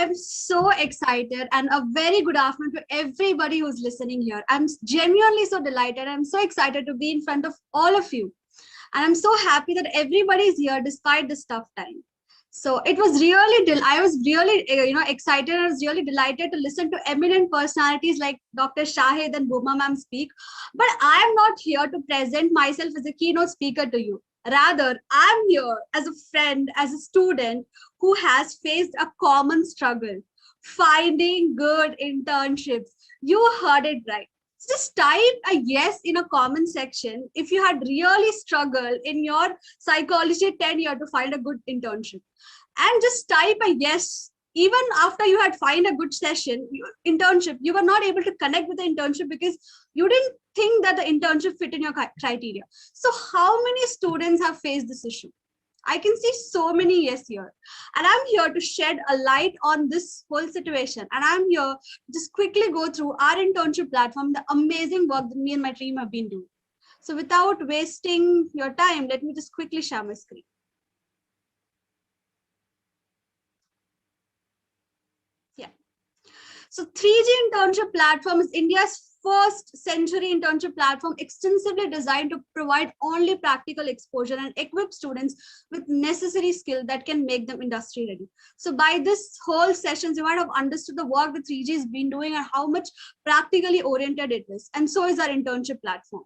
I'm so excited, and a very good afternoon to everybody who's listening here. I'm genuinely so delighted. I'm so excited to be in front of all of you. And I'm so happy that everybody is here despite this tough time. So it was really, I was really, excited. I was really delighted to listen to eminent personalities like Dr. Shahid and Bhuma ma'am speak. But I am not here to present myself as a keynote speaker to you. Rather, I'm here as a friend, as a student who has faced a common struggle, finding good internships. You heard it right. Just type a yes in a comment section if you had really struggled in your psychology tenure to find a good internship. And just type a yes. Even after you had find a good internship, you were not able to connect with the internship because you didn't think that the internship fit in your criteria. So how many students have faced this issue? I can see so many yes here. And I'm here to shed a light on this whole situation. And I'm here to just quickly go through our internship platform, the amazing work that me and my team have been doing. So without wasting your time, let me just quickly share my screen. Yeah. So 3G internship platform is India's first century internship platform extensively designed to provide only practical exposure and equip students with necessary skill that can make them industry ready. So by this whole sessions, you might have understood the work that 3G has been doing and how much practically oriented it is. And so is our internship platform.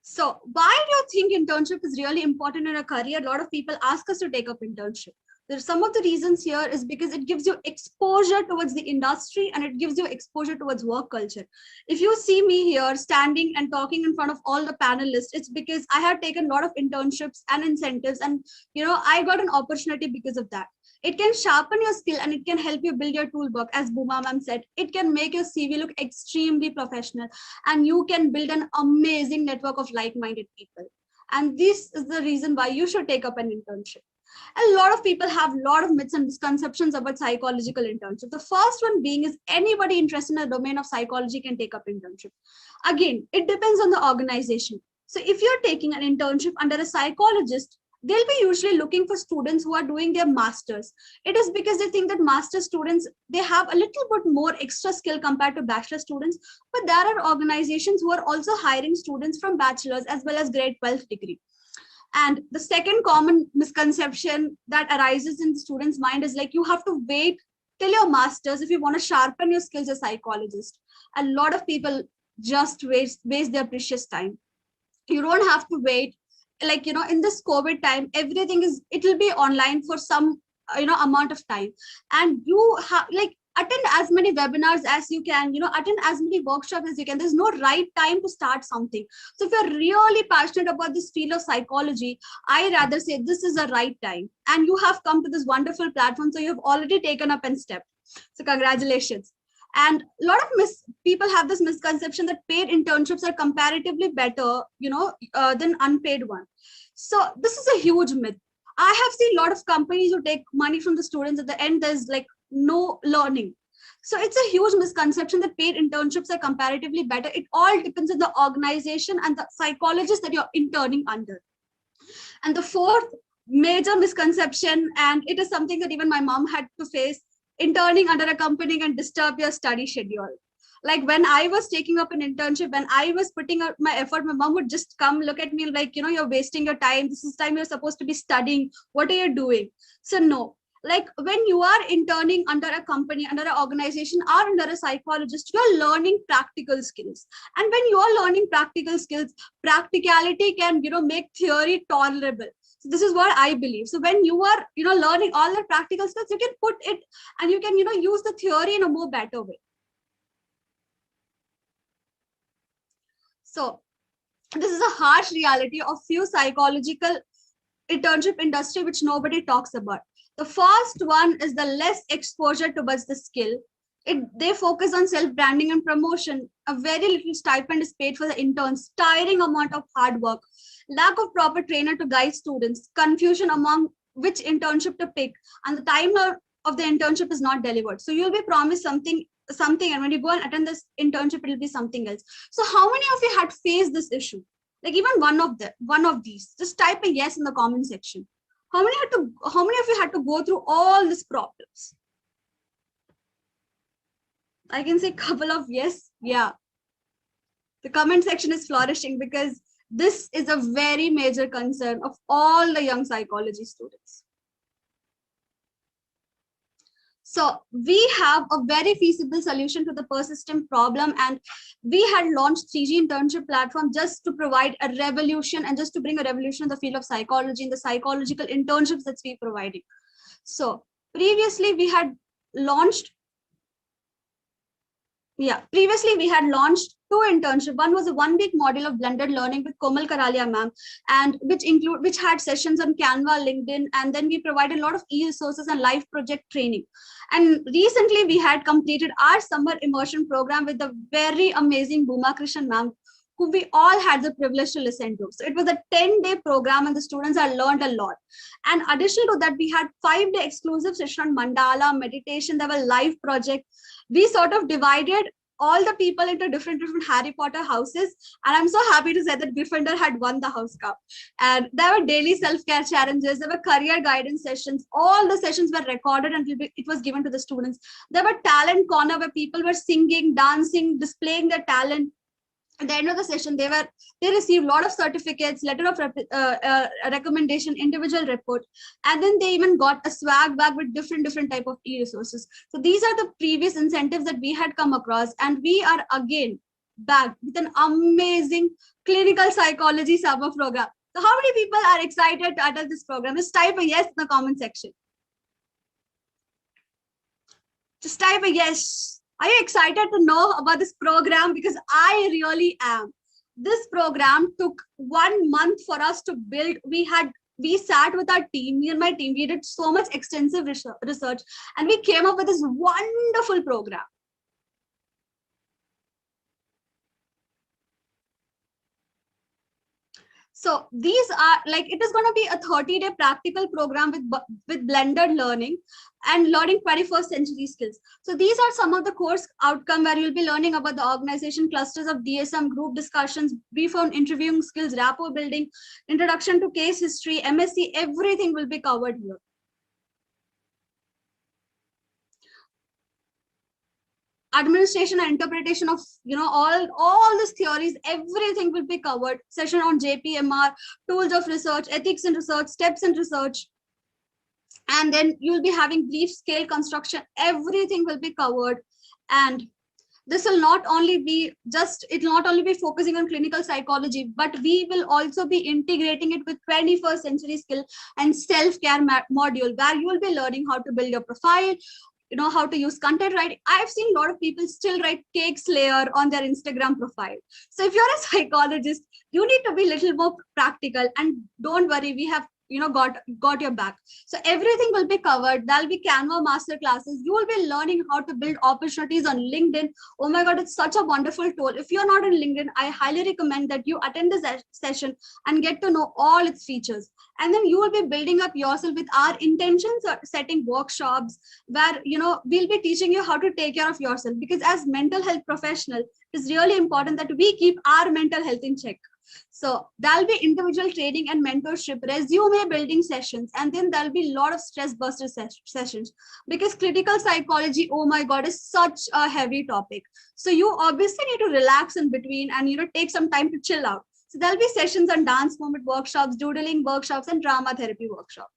So why do you think internship is really important in a career? A lot of people ask us to take up internship. There's some of the reasons here is because it gives you exposure towards the industry and it gives you exposure towards work culture. If you see me here standing and talking in front of all the panelists, it's because I have taken a lot of internships and incentives, and I got an opportunity because of that. It can sharpen your skill and it can help you build your toolbox. As Bhuma ma'am said, it can make your CV look extremely professional and you can build an amazing network of like-minded people. And this is the reason why you should take up an internship. A lot of people have a lot of myths and misconceptions about psychological internship. The first one being is anybody interested in the domain of psychology can take up internship. Again, it depends on the organization. So if you're taking an internship under a psychologist, they'll be usually looking for students who are doing their masters. It is because they think that master students, they have a little bit more extra skill compared to bachelor students. But there are organizations who are also hiring students from bachelor's as well as grade 12 degree. And the second common misconception that arises in the students' mind is like, you have to wait till your master's if you want to sharpen your skills as a psychologist. A lot of people just waste their precious time. You don't have to wait. Like, in this COVID time, everything it will be online for some, amount of time. And you have attend as many webinars as you can, attend as many workshops as you can. There's no right time to start something. So if you're really passionate about this field of psychology, I rather say this is the right time. And you have come to this wonderful platform. So you've already taken up and stepped. So congratulations. And a lot of people have this misconception that paid internships are comparatively better, than unpaid one. So this is a huge myth. I have seen a lot of companies who take money from the students. At the end, there's no learning. So it's a huge misconception that paid internships are comparatively better. It all depends on the organization and the psychologist that you're interning under. And the fourth major misconception, and it is something that even my mom had to face, interning under a company can disturb your study schedule. Like when I was taking up an internship, when I was putting out my effort, my mom would just come look at me like, you're wasting your time. This is time you're supposed to be studying. What are you doing? So no, like when you are interning under a company, under an organization, or under a psychologist, you're learning practical skills. And when you're learning practical skills, practicality can, make theory tolerable. So this is what I believe. So when you are, learning all the practical skills, you can put it and you can, use the theory in a more better way. So this is a harsh reality of few psychological internship industry, which nobody talks about. The first one is the less exposure towards the skill. They focus on self-branding and promotion. A very little stipend is paid for the interns, tiring amount of hard work, lack of proper trainer to guide students, confusion among which internship to pick, and the time of the internship is not delivered. So you'll be promised something, and when you go and attend this internship, it'll be something else. So how many of you had faced this issue? Like even one of these, just type a yes in the comment section. How many of you had to go through all these problems? I can say a couple of yes. Yeah. The comment section is flourishing because this is a very major concern of all the young psychology students. So we have a very feasible solution to the persistent problem, and we had launched 3G internship platform just to provide a revolution and just to bring a revolution in the field of psychology and the psychological internships that we're providing. So previously we had launched two internships. One was a 1 week module of blended learning with Komal Karalia ma'am, and which had sessions on Canva, LinkedIn, and then we provided a lot of e-resources and live project training. And recently we had completed our summer immersion program with the very amazing Bhuma Krishnan ma'am, who we all had the privilege to listen to. So it was a 10-day program and the students had learned a lot. And additional to that, we had 5-day exclusive session on mandala, meditation, there were live project. We sort of divided all the people into different Harry Potter houses. And I'm so happy to say that Gryffindor had won the house cup. And there were daily self-care challenges, there were career guidance sessions. All the sessions were recorded and it was given to the students. There were talent corner where people were singing, dancing, displaying their talent. At the end of the session, they received a lot of certificates, letter of recommendation, individual report, and then they even got a swag bag with different type of e-resources. So these are the previous incentives that we had come across, and we are again back with an amazing clinical psychology summer program. So how many people are excited to attend this program? Just type a yes in the comment section. Just type a yes. Are you excited to know about this program? Because I really am. This program took 1 month for us to build. We sat with our team, me and my team, we did so much extensive research, and we came up with this wonderful program. So these are like, it is going to be a 30-day practical program with blended learning and learning 21st century skills. So these are some of the course outcome where you'll be learning about the organization clusters of DSM, group discussions, brief on interviewing skills, rapport building, introduction to case history, MSc, everything will be covered here. Administration and interpretation of all these theories, everything will be covered. Session on JPMR, tools of research, ethics in research, steps in research, and then you'll be having brief scale construction. Everything will be covered, and this will not only be focusing on clinical psychology, but we will also be integrating it with 21st century skill and self-care module, where you will be learning how to build your profile, how to use content writing. I've seen a lot of people still write cake slayer on their Instagram profile. So if you're a psychologist, you need to be a little more practical, and don't worry, we have got your back. So everything will be covered. There'll be Canva master classes. You will be learning how to build opportunities on LinkedIn. Oh my God, it's such a wonderful tool. If you're not on LinkedIn, I highly recommend that you attend this session and get to know all its features. And then you will be building up yourself with our intentions or setting workshops where we'll be teaching you how to take care of yourself, because as mental health professional, it's really important that we keep our mental health in check. So there'll be individual training and mentorship, resume building sessions, and then there'll be a lot of stress buster sessions, because clinical psychology, oh my God, is such a heavy topic. So you obviously need to relax in between and take some time to chill out. So there'll be sessions on dance movement workshops, doodling workshops, and drama therapy workshops.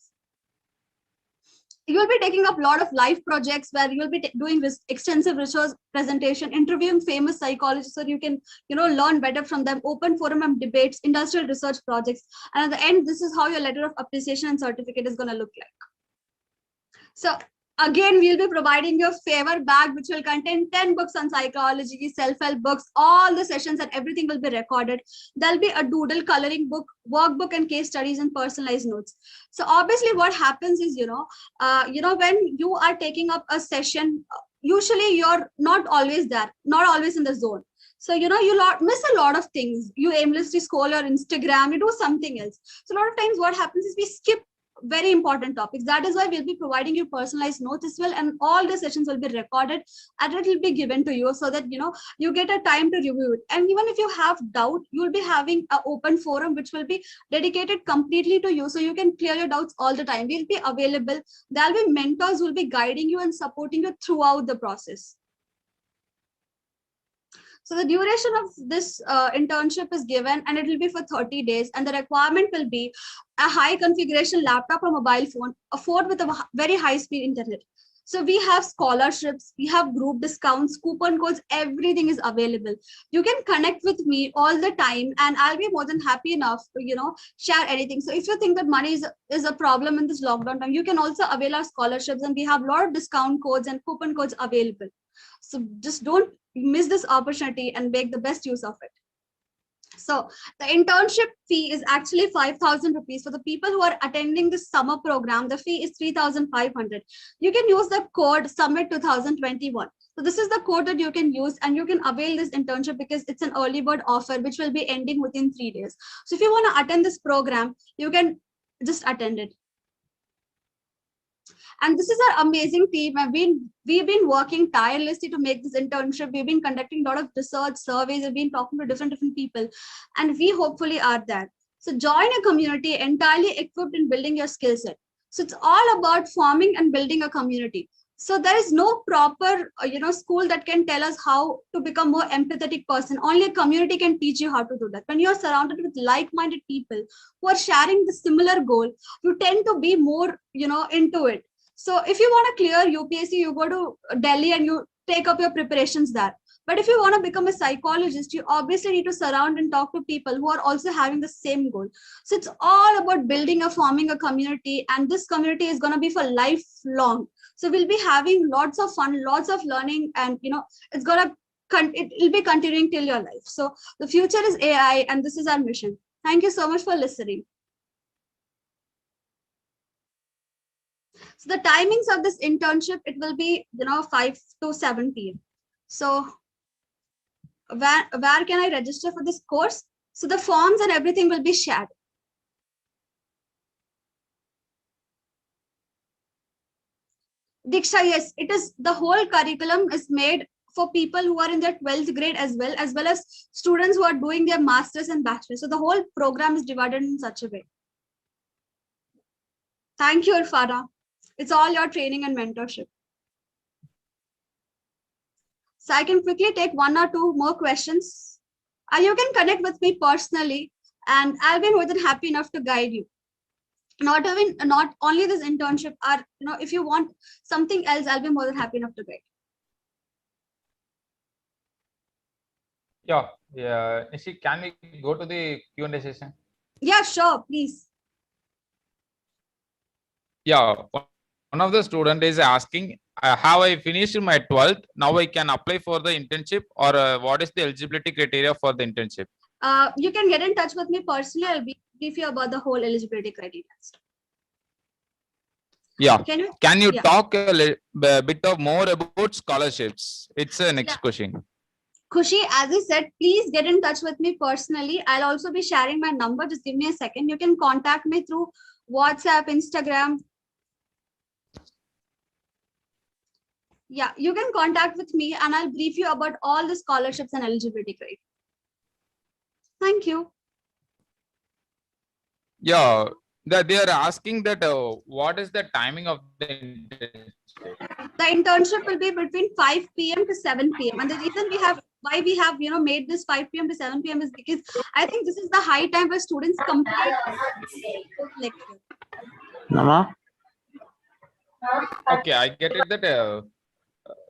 You'll be taking up a lot of live projects where you'll be doing extensive research presentation, interviewing famous psychologists so you can learn better from them, open forum and debates, industrial research projects, and at the end, this is how your letter of appreciation and certificate is going to look like. So again, we'll be providing you a favor bag which will contain 10 books on psychology, self-help books. All the sessions and everything will be recorded. There'll be a doodle, coloring book, workbook, and case studies and personalized notes. So obviously what happens is, when you are taking up a session, usually you're not always there, not always in the zone. So, you miss a lot of things. You aimlessly scroll your Instagram, you do something else. So a lot of times what happens is we skip very important topics. That is why we'll be providing you personalized notes as well, and all the sessions will be recorded and it will be given to you so that you get a time to review it. And even if you have doubt, you'll be having an open forum which will be dedicated completely to you, so you can clear your doubts all the time. We'll be available. There'll be mentors who will be guiding you and supporting you throughout the process. So the duration of this internship is given, and it will be for 30 days. And the requirement will be a high configuration laptop or mobile phone, a phone with a very high speed internet. So we have scholarships, we have group discounts, coupon codes, everything is available. You can connect with me all the time, and I'll be more than happy enough to, share anything. So if you think that money is a problem in this lockdown time, you can also avail our scholarships, and we have a lot of discount codes and coupon codes available. So just don't miss this opportunity and make the best use of it. So the internship fee is actually 5,000 rupees. For the people who are attending this summer program, the fee is 3,500. You can use the code Summit 2021. So this is the code that you can use, and you can avail this internship because it's an early bird offer which will be ending within 3 days. So if you want to attend this program, you can just attend it. And this is our amazing team. We've been working tirelessly to make this internship. We've been conducting a lot of research surveys. We've been talking to different people, and we hopefully are there. So join a community entirely equipped in building your skill set. So it's all about forming and building a community. So there is no proper, school that can tell us how to become more empathetic person. Only a community can teach you how to do that. When you're surrounded with like-minded people who are sharing the similar goal, you tend to be more, into it. So if you want to clear UPSC, you go to Delhi and you take up your preparations there. But if you want to become a psychologist, you obviously need to surround and talk to people who are also having the same goal. So it's all about forming a community, and this community is going to be for lifelong. So we'll be having lots of fun, lots of learning, and it will be continuing till your life. So the future is AI, and this is our mission. Thank you so much for listening. So the timings of this internship, it will be 5 to 7 p.m. So where can I register for this course? So the forms and everything will be shared. Diksha, yes, it is. The whole curriculum is made for people who are in their 12th grade as well as students who are doing their masters and bachelors. So the whole program is divided in such a way. Thank you, Irfana. It's all your training and mentorship. So I can quickly take 1 or 2 more questions. You can connect with me personally, and I'll be more than happy enough to guide you. Not only this internship, or if you want something else, I'll be more than happy enough to guide. Yeah. Nishi, can we go to the Q&A session? Yeah, sure, please. Yeah, one of the student is asking, have I finished my 12th? Now I can apply for the internship, or what is the eligibility criteria for the internship? You can get in touch with me personally. I'll brief you about the whole eligibility criteria. Yeah. Can you talk a bit of more about scholarships? It's the next question. Khushi, as I said, please get in touch with me personally. I'll also be sharing my number. Just give me a second. You can contact me through WhatsApp, Instagram. Yeah, you can contact with me, and I'll brief you about all the scholarships and eligibility criteria. Thank you. Yeah, they are asking that what is the timing of the internship? The internship will be between 5 p.m. to 7 p.m. And the reason why we have made this 5 p.m. to 7 p.m. is because I think this is the high time where students complete lecture. Nama? Okay, I get it that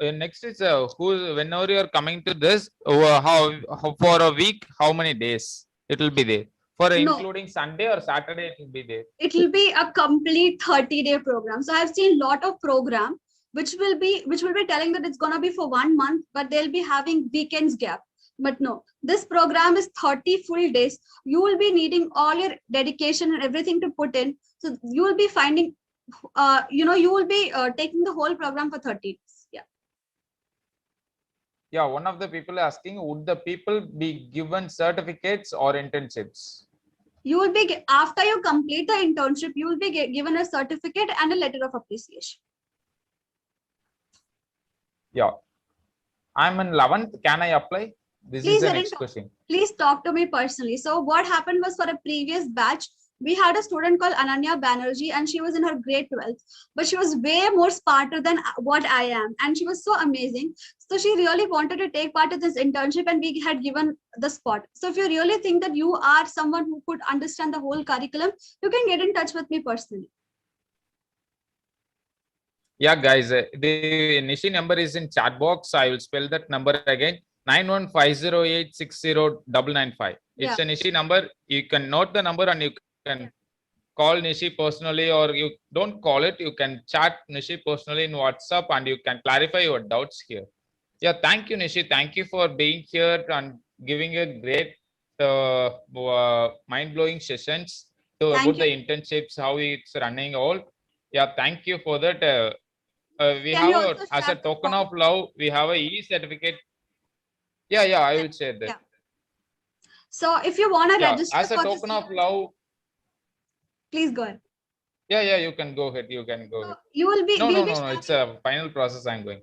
next is whenever you are coming to this, how for a week, how many days it will be there? For including Sunday or Saturday, it will be there. It will be a complete 30-day program. So I've seen a lot of program which will be telling that it's gonna be for 1 month, but they'll be having weekends gap. But no, this program is 30 full days. You will be needing all your dedication and everything to put in. So you will be finding, you will be taking the whole program for 30 days. Yeah, one of the people asking, would the people be given certificates or internships? You will be, after you complete the internship, you will be given a certificate and a letter of appreciation. Yeah. I'm in 11th. Can I apply? This Please is the get in next touch. question. Please talk to me personally. So what happened was, for a previous batch, we had a student called Ananya Banerjee, and she was in her grade 12th, but she was way more smarter than what I am. And she was so amazing. So she really wanted to take part in this internship, and we had given the spot. So if you really think that you are someone who could understand the whole curriculum, you can get in touch with me personally. Yeah, guys, the Nishi number is in chat box. I will spell that number again. 9150860995. It's Yeah. a Nishi number. You can note the number and you can call Nishi personally, or you don't call it. You can chat Nishi personally in WhatsApp and you can clarify your doubts here. Yeah, thank you, Nishi. Thank you for being here and giving a great mind-blowing sessions about the internships, how it's running all. Yeah, thank you for that. We Can have you also as a share the token form? of love, we have a e-certificate. Yeah, I will share that. Yeah. So if you want to Yeah, register as a for this, token of love. please go ahead. Yeah, you can go ahead. You can go So ahead. you will be, No, we'll no, be no, no. sharing, It's a final process. I'm going.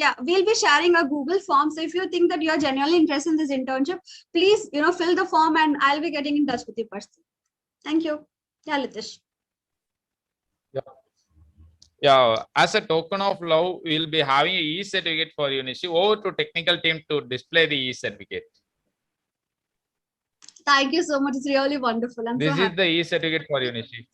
yeah, we'll be sharing a Google form. So if you think that you are genuinely interested in this internship, please, fill the form, and I'll be getting in touch with you personally. Thank you. Yeah, Litish. Yeah, as a token of love, we'll be having a e-certificate for you, Nishi. Over to technical team to display the e-certificate. Thank you so much. It's really wonderful. I'm so This happy. is the e-certificate for you, Nishi.